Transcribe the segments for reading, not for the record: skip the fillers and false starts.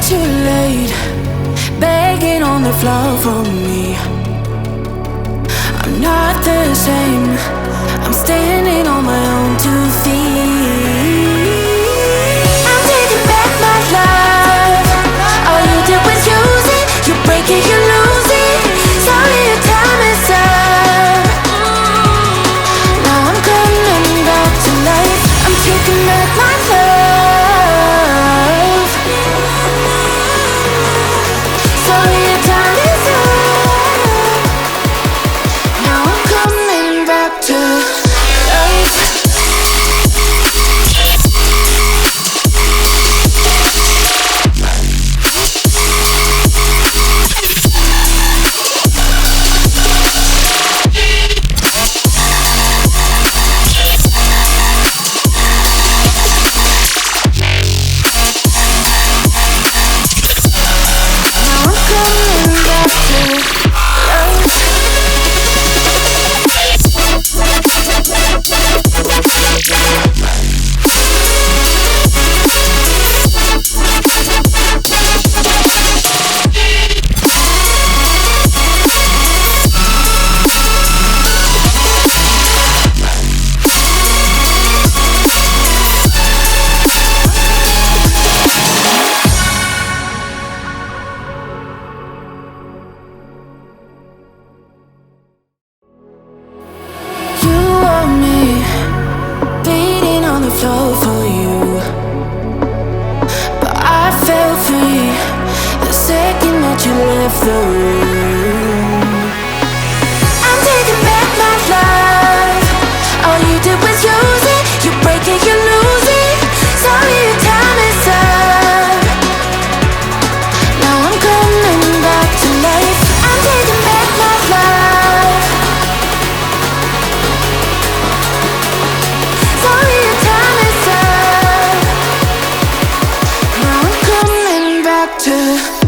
too late, begging on the floor for me. I'm not the same, I'm standing on my own 2 feet. I'm taking back my life. All you did was use it, you break it, you lose it. Sorry, your time is up. Now I'm coming back to life. I'm taking back my love. Sorry, your time is up. Now I'm coming back to life. For you, but I felt free the second that you left the room. I'm taking back my life. All you did was use it, you break it, you lose it. Sorry, your time is up. Now I'm coming back to life. I'm taking back my life. Sorry, your time is up. Now I'm coming back to life.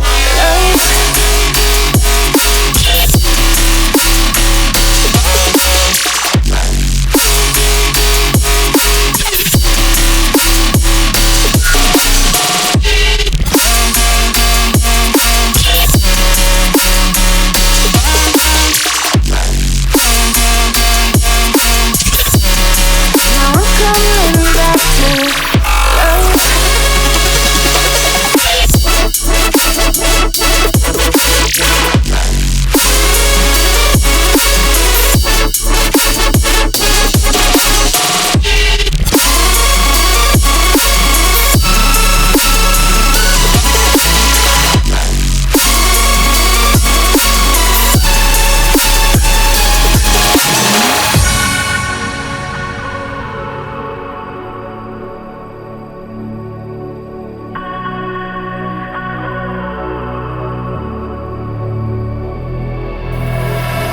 Now I'm coming back to life.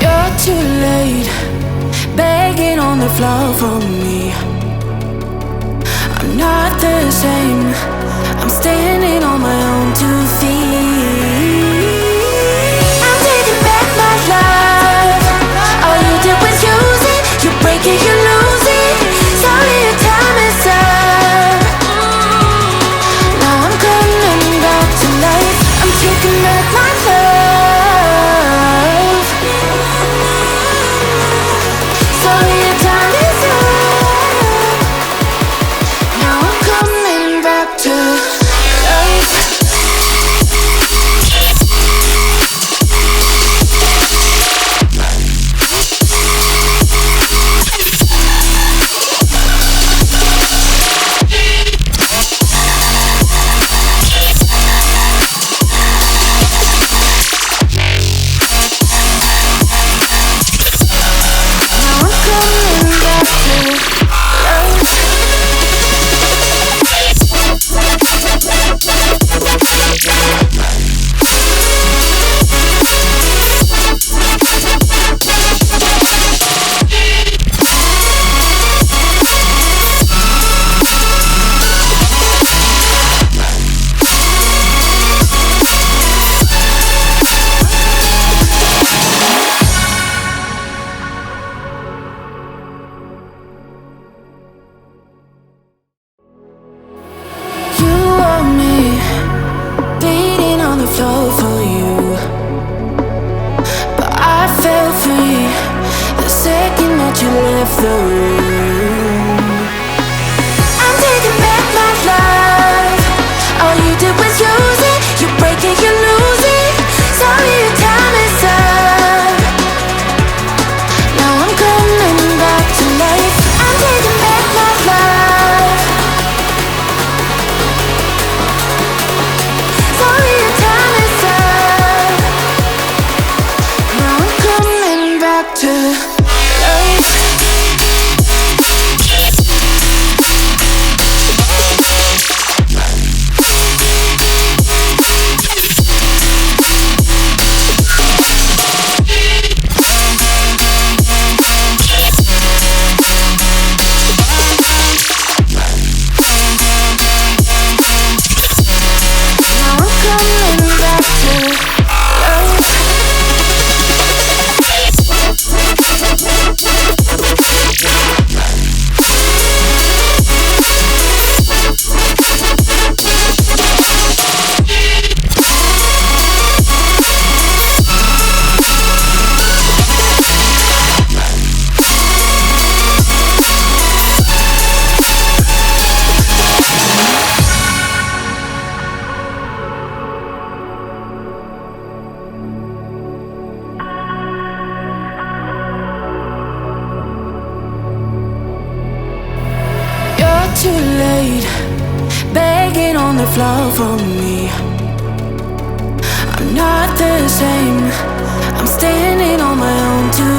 You're too late, begging on the floor for me. I'm not the same, I'm standing on my own 2 feet. I'm taking back my life. All you did was use it, you break it, you lose it. Sorry, your time is up. Now I'm coming back to life. I'm taking back my love. Sorry, your time is up. the room. I'm taking back my love. All you did was use it. You break it, you lose it. Sorry, your time is up. Now I'm coming back to life. I'm taking back my love. Sorry, your time is up. Now I'm coming back to life. Too late, begging on the floor for me. I'm not the same. I'm standing on my own too.